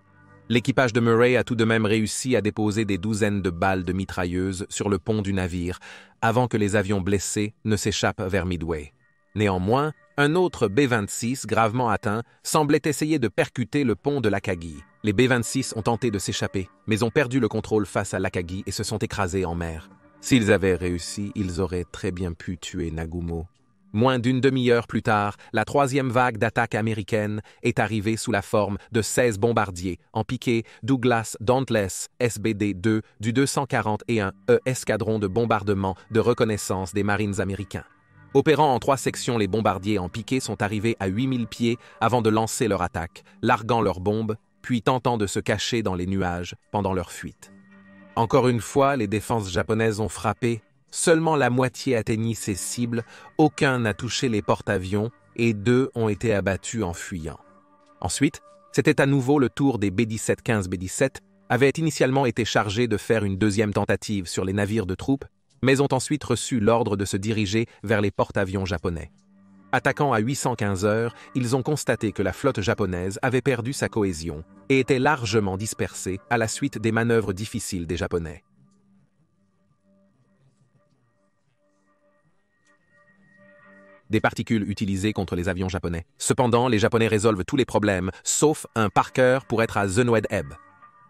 L'équipage de Murray a tout de même réussi à déposer des douzaines de balles de mitrailleuses sur le pont du navire, avant que les avions blessés ne s'échappent vers Midway. Néanmoins, un autre B-26 gravement atteint semblait essayer de percuter le pont de l'Akagi. Les B-26 ont tenté de s'échapper, mais ont perdu le contrôle face à l'Akagi et se sont écrasés en mer. S'ils avaient réussi, ils auraient très bien pu tuer Nagumo. Moins d'une demi-heure plus tard, la troisième vague d'attaques américaines est arrivée sous la forme de 16 bombardiers en piqué Douglas Dauntless SBD-2 du 241e escadron de bombardement de reconnaissance des Marines américains. Opérant en 3 sections, les bombardiers en piqué sont arrivés à 8000 pieds avant de lancer leur attaque, larguant leurs bombes, puis tentant de se cacher dans les nuages pendant leur fuite. Encore une fois, les défenses japonaises ont frappé. Seulement la moitié atteignit ses cibles, aucun n'a touché les porte-avions et 2 ont été abattus en fuyant. Ensuite, c'était à nouveau le tour des B-17. 15 B-17 avaient initialement été chargés de faire une deuxième tentative sur les navires de troupes, mais ont ensuite reçu l'ordre de se diriger vers les porte-avions japonais. Attaquant à 815 heures, ils ont constaté que la flotte japonaise avait perdu sa cohésion et était largement dispersée à la suite des manœuvres difficiles des Japonais. Des particules utilisées contre les avions japonais. Cependant, les Japonais résolvent tous les problèmes, sauf un Parker pour être à Zunwed Ebb.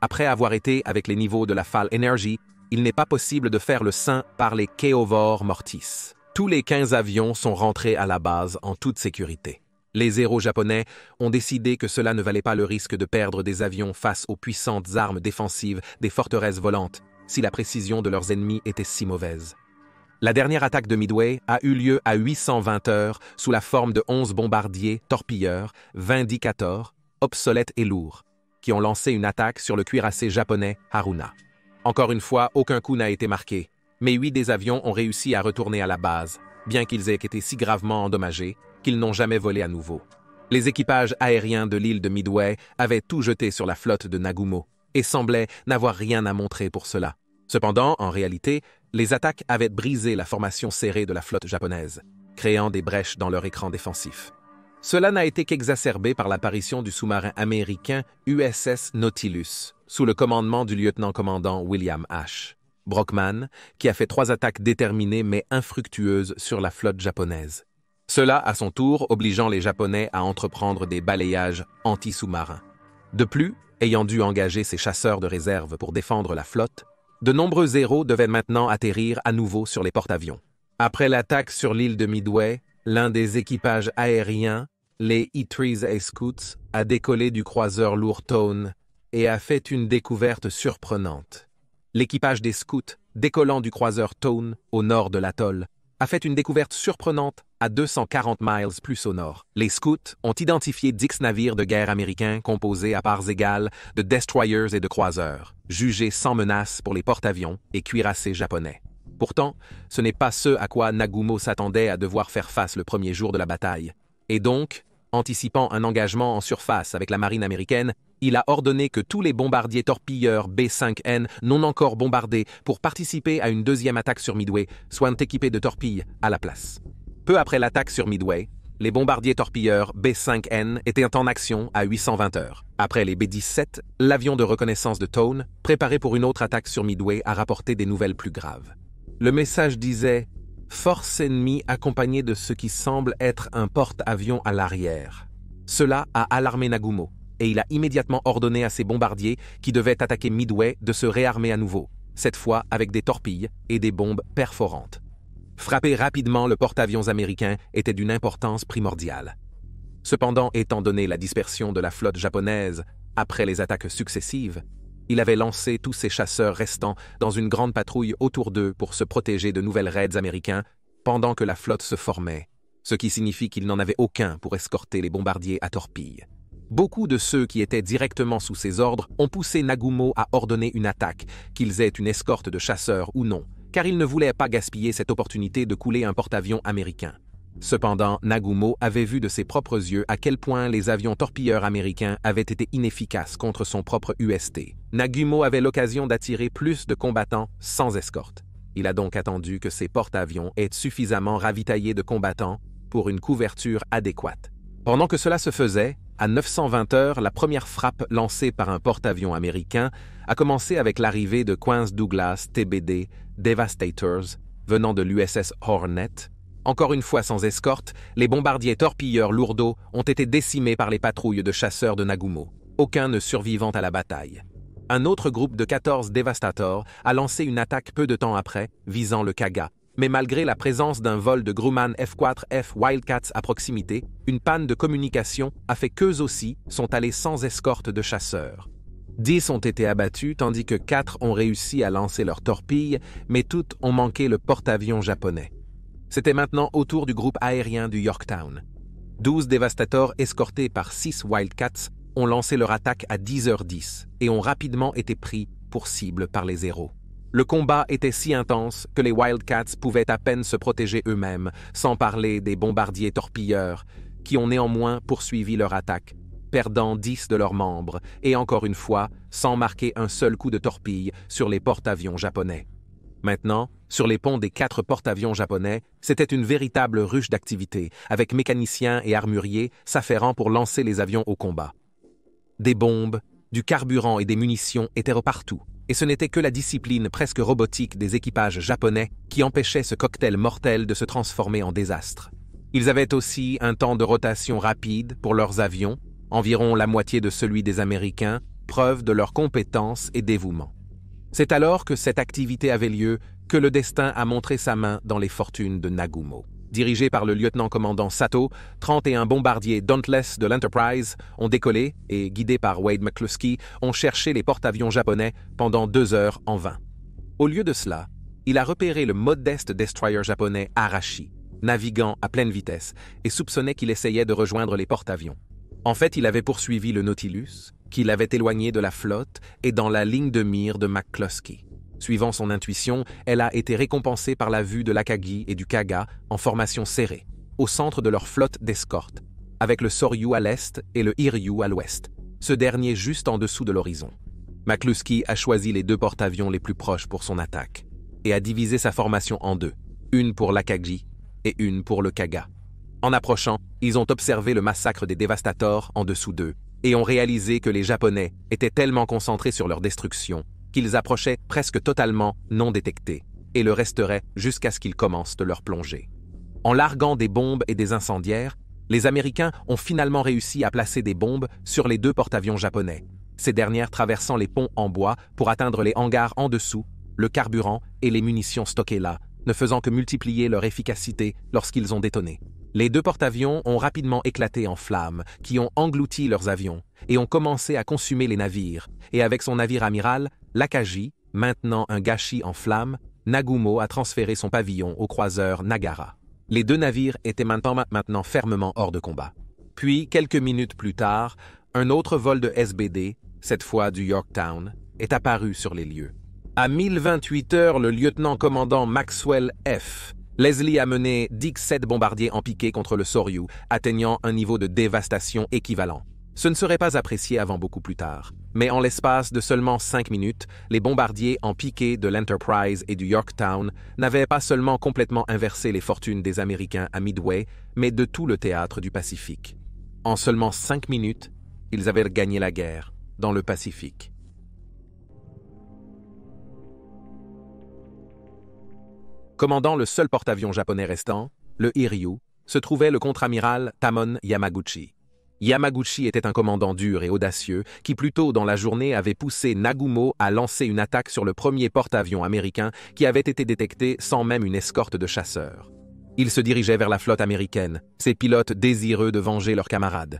Après avoir été avec les niveaux de la Fall Energy, il n'est pas possible de faire le saint par les Keovor Mortis. Tous les 15 avions sont rentrés à la base en toute sécurité. Les héros japonais ont décidé que cela ne valait pas le risque de perdre des avions face aux puissantes armes défensives des forteresses volantes, si la précision de leurs ennemis était si mauvaise. La dernière attaque de Midway a eu lieu à 820 heures sous la forme de 11 bombardiers torpilleurs Vindicator, obsolètes et lourds, qui ont lancé une attaque sur le cuirassé japonais Haruna. Encore une fois, aucun coup n'a été marqué, mais 8 des avions ont réussi à retourner à la base, bien qu'ils aient été si gravement endommagés qu'ils n'ont jamais volé à nouveau. Les équipages aériens de l'île de Midway avaient tout jeté sur la flotte de Nagumo et semblaient n'avoir rien à montrer pour cela. Cependant, en réalité, les attaques avaient brisé la formation serrée de la flotte japonaise, créant des brèches dans leur écran défensif. Cela n'a été qu'exacerbé par l'apparition du sous-marin américain USS Nautilus, sous le commandement du lieutenant-commandant William H. Brockman, qui a fait 3 attaques déterminées mais infructueuses sur la flotte japonaise. Cela, à son tour, obligeant les Japonais à entreprendre des balayages anti-sous-marins. De plus, ayant dû engager ses chasseurs de réserve pour défendre la flotte, de nombreux héros devaient maintenant atterrir à nouveau sur les porte-avions. Après l'attaque sur l'île de Midway, l'un des équipages aériens, les E-3 Scouts, a décollé du croiseur lourd Tone et a fait une découverte surprenante. L'équipage des Scouts, décollant du croiseur Tone au nord de l'atoll, a fait une découverte surprenante à 240 miles plus au nord. Les Scouts ont identifié 10 navires de guerre américains composés à parts égales de destroyers et de croiseurs, jugés sans menace pour les porte-avions et cuirassés japonais. Pourtant, ce n'est pas ce à quoi Nagumo s'attendait à devoir faire face le premier jour de la bataille. Et donc, anticipant un engagement en surface avec la marine américaine, il a ordonné que tous les bombardiers torpilleurs B-5N non encore bombardés pour participer à une deuxième attaque sur Midway soient équipés de torpilles à la place. Peu après l'attaque sur Midway, les bombardiers torpilleurs B-5N étaient en action à 820 heures. Après les B-17, l'avion de reconnaissance de Tone, préparé pour une autre attaque sur Midway, a rapporté des nouvelles plus graves. Le message disait « Force ennemie accompagnée de ce qui semble être un porte-avions à l'arrière ». Cela a alarmé Nagumo, et il a immédiatement ordonné à ses bombardiers qui devaient attaquer Midway de se réarmer à nouveau, cette fois avec des torpilles et des bombes perforantes. Frapper rapidement le porte-avions américain était d'une importance primordiale. Cependant, étant donné la dispersion de la flotte japonaise après les attaques successives, il avait lancé tous ses chasseurs restants dans une grande patrouille autour d'eux pour se protéger de nouvelles raids américains pendant que la flotte se formait, ce qui signifie qu'il n'en avait aucun pour escorter les bombardiers à torpilles. Beaucoup de ceux qui étaient directement sous ses ordres ont poussé Nagumo à ordonner une attaque, qu'ils aient une escorte de chasseurs ou non, car il ne voulait pas gaspiller cette opportunité de couler un porte-avions américain. Cependant, Nagumo avait vu de ses propres yeux à quel point les avions torpilleurs américains avaient été inefficaces contre son propre UST. Nagumo avait l'occasion d'attirer plus de combattants sans escorte. Il a donc attendu que ses porte-avions aient suffisamment ravitaillé de combattants pour une couverture adéquate. Pendant que cela se faisait, à 920 heures, la première frappe lancée par un porte-avions américain a commencé avec l'arrivée de 15 Douglas TBD Devastators venant de l'USS Hornet. Encore une fois sans escorte, les bombardiers torpilleurs lourdeaux ont été décimés par les patrouilles de chasseurs de Nagumo, aucun ne survivant à la bataille. Un autre groupe de 14 Devastators a lancé une attaque peu de temps après, visant le Kaga, Mais malgré la présence d'un vol de Grumman F-4F Wildcats à proximité, une panne de communication a fait qu'eux aussi sont allés sans escorte de chasseurs. 10 ont été abattus tandis que 4 ont réussi à lancer leurs torpilles, mais toutes ont manqué le porte-avions japonais. C'était maintenant au tour du groupe aérien du Yorktown. 12 dévastateurs escortés par 6 Wildcats ont lancé leur attaque à 10h10 et ont rapidement été pris pour cible par les héros. Le combat était si intense que les Wildcats pouvaient à peine se protéger eux-mêmes, sans parler des bombardiers torpilleurs, qui ont néanmoins poursuivi leur attaque, perdant 10 de leurs membres, et encore une fois, sans marquer un seul coup de torpille sur les porte-avions japonais. Maintenant, sur les ponts des 4 porte-avions japonais, c'était une véritable ruche d'activité, avec mécaniciens et armuriers s'affairant pour lancer les avions au combat. Des bombes, du carburant et des munitions étaient partout, et ce n'était que la discipline presque robotique des équipages japonais qui empêchait ce cocktail mortel de se transformer en désastre. Ils avaient aussi un temps de rotation rapide pour leurs avions, environ la moitié de celui des Américains, preuve de leur compétence et dévouement. C'est alors que cette activité avait lieu que le destin a montré sa main dans les fortunes de Nagumo. Dirigés par le lieutenant-commandant Sato, 31 bombardiers Dauntless de l'Enterprise ont décollé et, guidés par Wade McCluskey, ont cherché les porte-avions japonais pendant 2 heures en vain. Au lieu de cela, il a repéré le modeste destroyer japonais Arashi, naviguant à pleine vitesse, et soupçonnait qu'il essayait de rejoindre les porte-avions. En fait, il avait poursuivi le Nautilus, qu'il avait éloigné de la flotte et dans la ligne de mire de McCluskey. Suivant son intuition, elle a été récompensée par la vue de l'Akagi et du Kaga en formation serrée, au centre de leur flotte d'escorte, avec le Soryu à l'est et le Hiryu à l'ouest, ce dernier juste en dessous de l'horizon. McCluskey a choisi les 2 porte-avions les plus proches pour son attaque, et a divisé sa formation en 2, une pour l'Akagi et une pour le Kaga. En approchant, ils ont observé le massacre des dévastateurs en dessous d'eux, et ont réalisé que les Japonais étaient tellement concentrés sur leur destruction qu'ils approchaient presque totalement non détectés, et le resteraient jusqu'à ce qu'ils commencent de leur plongée. En larguant des bombes et des incendiaires, les Américains ont finalement réussi à placer des bombes sur les 2 porte-avions japonais, ces dernières traversant les ponts en bois pour atteindre les hangars en dessous, le carburant et les munitions stockées là, ne faisant que multiplier leur efficacité lorsqu'ils ont détonné. Les 2 porte-avions ont rapidement éclaté en flammes, qui ont englouti leurs avions, et ont commencé à consumer les navires, et avec son navire amiral, l'Akagi, maintenant un gâchis en flammes, Nagumo a transféré son pavillon au croiseur Nagara. Les 2 navires étaient maintenant fermement hors de combat. Puis, quelques minutes plus tard, un autre vol de SBD, cette fois du Yorktown, est apparu sur les lieux. À 1028 heures, le lieutenant-commandant Maxwell F. Leslie a mené 17 bombardiers en piqué contre le Soryu, atteignant un niveau de dévastation équivalent. Ce ne serait pas apprécié avant beaucoup plus tard. Mais en l'espace de seulement 5 minutes, les bombardiers en piqué de l'Enterprise et du Yorktown n'avaient pas seulement complètement inversé les fortunes des Américains à Midway, mais de tout le théâtre du Pacifique. En seulement 5 minutes, ils avaient gagné la guerre dans le Pacifique. Commandant le seul porte-avions japonais restant, le Hiryu, se trouvait le contre-amiral Tamon Yamaguchi. Yamaguchi était un commandant dur et audacieux qui plus tôt dans la journée avait poussé Nagumo à lancer une attaque sur le premier porte-avions américain qui avait été détecté sans même une escorte de chasseurs. Il se dirigeait vers la flotte américaine, ses pilotes désireux de venger leurs camarades.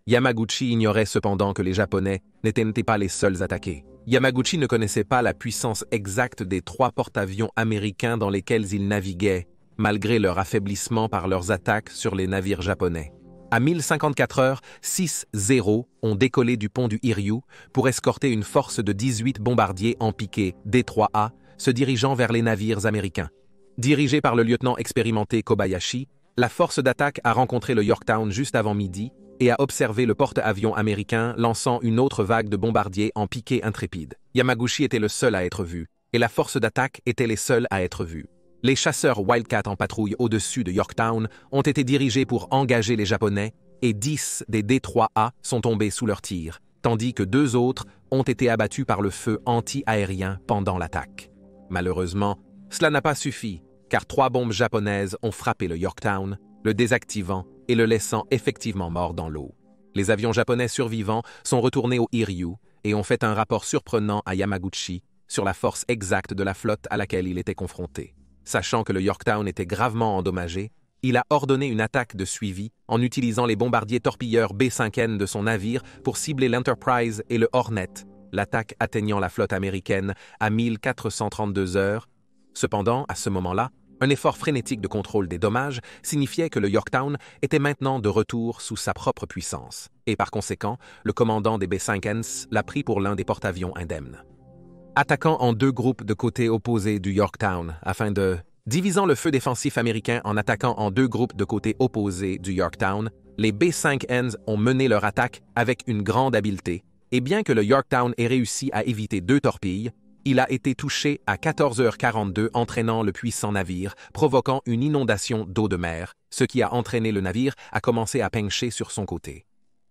Yamaguchi ignorait cependant que les Japonais n'étaient pas les seuls attaqués. Yamaguchi ne connaissait pas la puissance exacte des 3 porte-avions américains dans lesquels ils naviguaient, malgré leur affaiblissement par leurs attaques sur les navires japonais. À 1054 heures, 6-0 ont décollé du pont du Hiryu pour escorter une force de 18 bombardiers en piqué D3A se dirigeant vers les navires américains. Dirigée par le lieutenant expérimenté Kobayashi, la force d'attaque a rencontré le Yorktown juste avant midi et a observé le porte-avions américain lançant une autre vague de bombardiers en piqué intrépide. Yamaguchi était le seul à être vu, et la force d'attaque était les seuls à être vus. Les chasseurs Wildcat en patrouille au-dessus de Yorktown ont été dirigés pour engager les Japonais, et 10 des D3A sont tombés sous leur tir, tandis que 2 autres ont été abattus par le feu anti-aérien pendant l'attaque. Malheureusement, cela n'a pas suffi, car 3 bombes japonaises ont frappé le Yorktown, le désactivant et le laissant effectivement mort dans l'eau. Les avions japonais survivants sont retournés au Hiryu et ont fait un rapport surprenant à Yamaguchi sur la force exacte de la flotte à laquelle il était confronté. Sachant que le Yorktown était gravement endommagé, il a ordonné une attaque de suivi en utilisant les bombardiers torpilleurs B-5N de son navire pour cibler l'Enterprise et le Hornet, l'attaque atteignant la flotte américaine à 1432 heures. Cependant, à ce moment-là, un effort frénétique de contrôle des dommages signifiait que le Yorktown était maintenant de retour sous sa propre puissance, et par conséquent, le commandant des B-5Ns l'a pris pour l'un des porte-avions indemnes. Attaquant en deux groupes de côtés opposés du Yorktown afin de divisant le feu défensif américain en attaquant en deux groupes de côtés opposés du Yorktown, les B-5Ns ont mené leur attaque avec une grande habileté, et bien que le Yorktown ait réussi à éviter deux torpilles, il a été touché à 14h42 entraînant le puissant navire, provoquant une inondation d'eau de mer, ce qui a entraîné le navire à commencer à pencher sur son côté.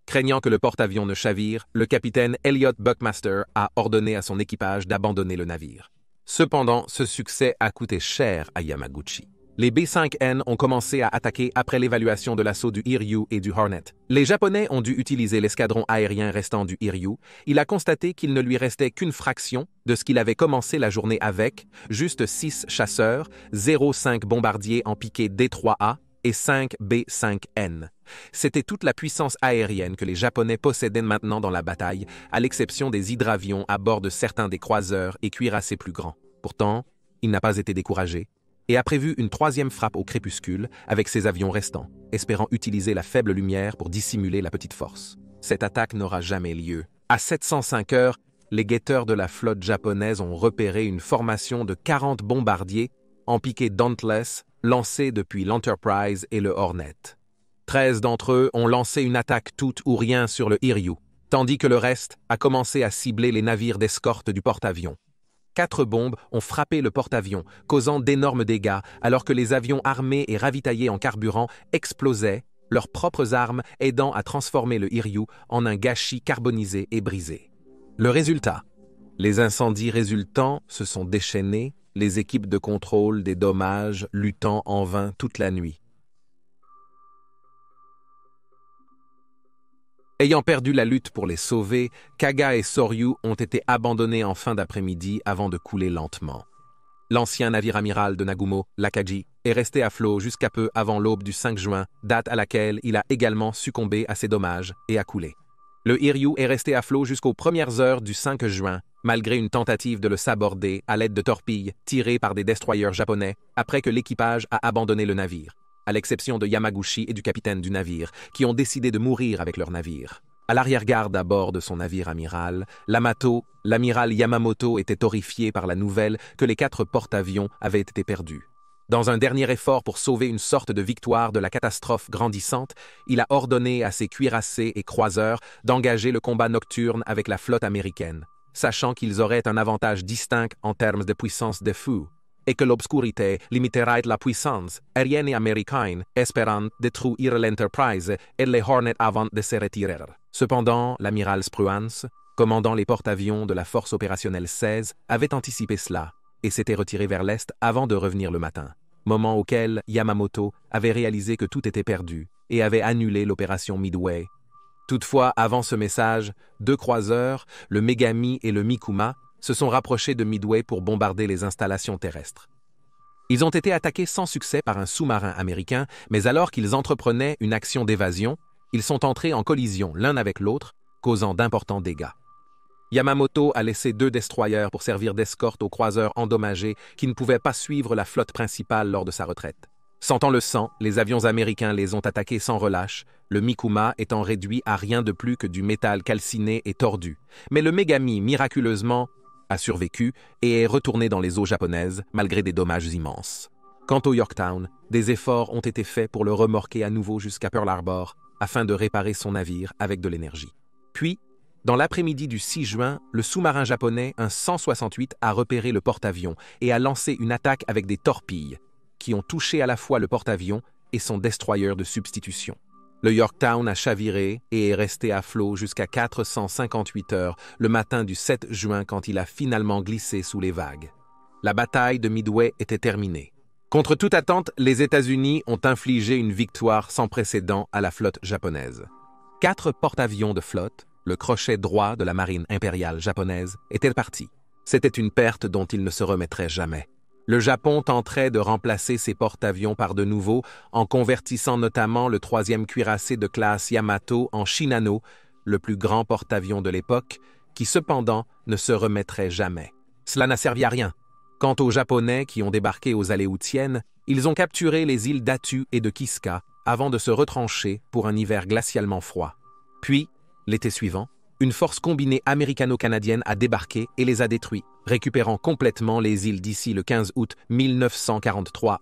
Craignant que le porte-avions ne chavire, le capitaine Elliot Buckmaster a ordonné à son équipage d'abandonner le navire. Cependant, ce succès a coûté cher à Yamaguchi. Les B-5N ont commencé à attaquer après l'évaluation de l'assaut du Hiryu et du Hornet. Les Japonais ont dû utiliser l'escadron aérien restant du Hiryu. Il a constaté qu'il ne lui restait qu'une fraction de ce qu'il avait commencé la journée avec, juste 6 chasseurs, 0,5 bombardiers en piqué D3A et 5 B-5N. C'était toute la puissance aérienne que les Japonais possédaient maintenant dans la bataille, à l'exception des hydravions à bord de certains des croiseurs et cuirassés plus grands. Pourtant, il n'a pas été découragé et a prévu une troisième frappe au crépuscule avec ses avions restants, espérant utiliser la faible lumière pour dissimuler la petite force. Cette attaque n'aura jamais lieu. À 705 heures, les guetteurs de la flotte japonaise ont repéré une formation de 40 bombardiers en piqué Dauntless lancés depuis l'Enterprise et le Hornet. 13 d'entre eux ont lancé une attaque toute ou rien sur le Hiryu, tandis que le reste a commencé à cibler les navires d'escorte du porte-avions. 4 bombes ont frappé le porte-avions, causant d'énormes dégâts, alors que les avions armés et ravitaillés en carburant explosaient, leurs propres armes aidant à transformer le Hiryu en un gâchis carbonisé et brisé. Le résultat: les incendies résultants se sont déchaînés, les équipes de contrôle des dommages luttant en vain toute la nuit. Ayant perdu la lutte pour les sauver, Kaga et Soryu ont été abandonnés en fin d'après-midi avant de couler lentement. L'ancien navire amiral de Nagumo, l'Akaji, est resté à flot jusqu'à peu avant l'aube du 5 juin, date à laquelle il a également succombé à ses dommages et a coulé. Le Hiryu est resté à flot jusqu'aux premières heures du 5 juin, malgré une tentative de le saborder à l'aide de torpilles tirées par des destroyers japonais après que l'équipage a abandonné le navire, à l'exception de Yamaguchi et du capitaine du navire, qui ont décidé de mourir avec leur navire. À l'arrière-garde à bord de son navire amiral, l'amiral Yamamoto était horrifié par la nouvelle que les 4 porte-avions avaient été perdus. Dans un dernier effort pour sauver une sorte de victoire de la catastrophe grandissante, il a ordonné à ses cuirassés et croiseurs d'engager le combat nocturne avec la flotte américaine, sachant qu'ils auraient un avantage distinct en termes de puissance de feu, et que l'obscurité limiterait la puissance aérienne américaine, espérant détruire l'Enterprise et les Hornets avant de se retirer. Cependant, l'amiral Spruance, commandant les porte-avions de la force opérationnelle 16, avait anticipé cela et s'était retiré vers l'est avant de revenir le matin, moment auquel Yamamoto avait réalisé que tout était perdu et avait annulé l'opération Midway. Toutefois, avant ce message, 2 croiseurs, le Megami et le Mikuma, se sont rapprochés de Midway pour bombarder les installations terrestres. Ils ont été attaqués sans succès par un sous-marin américain, mais alors qu'ils entreprenaient une action d'évasion, ils sont entrés en collision l'un avec l'autre, causant d'importants dégâts. Yamamoto a laissé 2 destroyers pour servir d'escorte aux croiseurs endommagés qui ne pouvaient pas suivre la flotte principale lors de sa retraite. Sentant le sang, les avions américains les ont attaqués sans relâche, le Mikuma étant réduit à rien de plus que du métal calciné et tordu. Mais le Megami, miraculeusement, a survécu et est retourné dans les eaux japonaises, malgré des dommages immenses. Quant au Yorktown, des efforts ont été faits pour le remorquer à nouveau jusqu'à Pearl Harbor, afin de réparer son navire avec de l'énergie. Puis, dans l'après-midi du 6 juin, le sous-marin japonais, un 168, a repéré le porte-avions et a lancé une attaque avec des torpilles, qui ont touché à la fois le porte-avions et son destroyer de substitution. Le Yorktown a chaviré et est resté à flot jusqu'à 458 heures le matin du 7 juin quand il a finalement glissé sous les vagues. La bataille de Midway était terminée. Contre toute attente, les États-Unis ont infligé une victoire sans précédent à la flotte japonaise. 4 porte-avions de flotte, le crochet droit de la marine impériale japonaise, étaient partis. C'était une perte dont ils ne se remettraient jamais. Le Japon tenterait de remplacer ses porte-avions par de nouveaux en convertissant notamment le 3e cuirassé de classe Yamato en Shinano, le plus grand porte-avions de l'époque, qui cependant ne se remettrait jamais. Cela n'a servi à rien. Quant aux Japonais qui ont débarqué aux Aléoutiennes, ils ont capturé les îles d'Attu et de Kiska avant de se retrancher pour un hiver glacialement froid. Puis, l'été suivant, une force combinée américano-canadienne a débarqué et les a détruits, récupérant complètement les îles d'ici le 15 août 1943.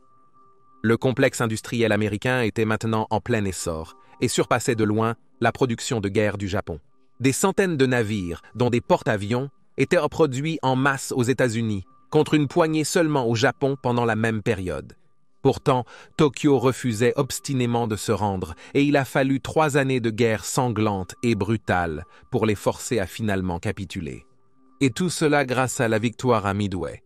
Le complexe industriel américain était maintenant en plein essor et surpassait de loin la production de guerre du Japon. Des centaines de navires, dont des porte-avions, étaient produits en masse aux États-Unis, contre une poignée seulement au Japon pendant la même période. Pourtant, Tokyo refusait obstinément de se rendre et il a fallu 3 années de guerre sanglante et brutale pour les forcer à finalement capituler. Et tout cela grâce à la victoire à Midway.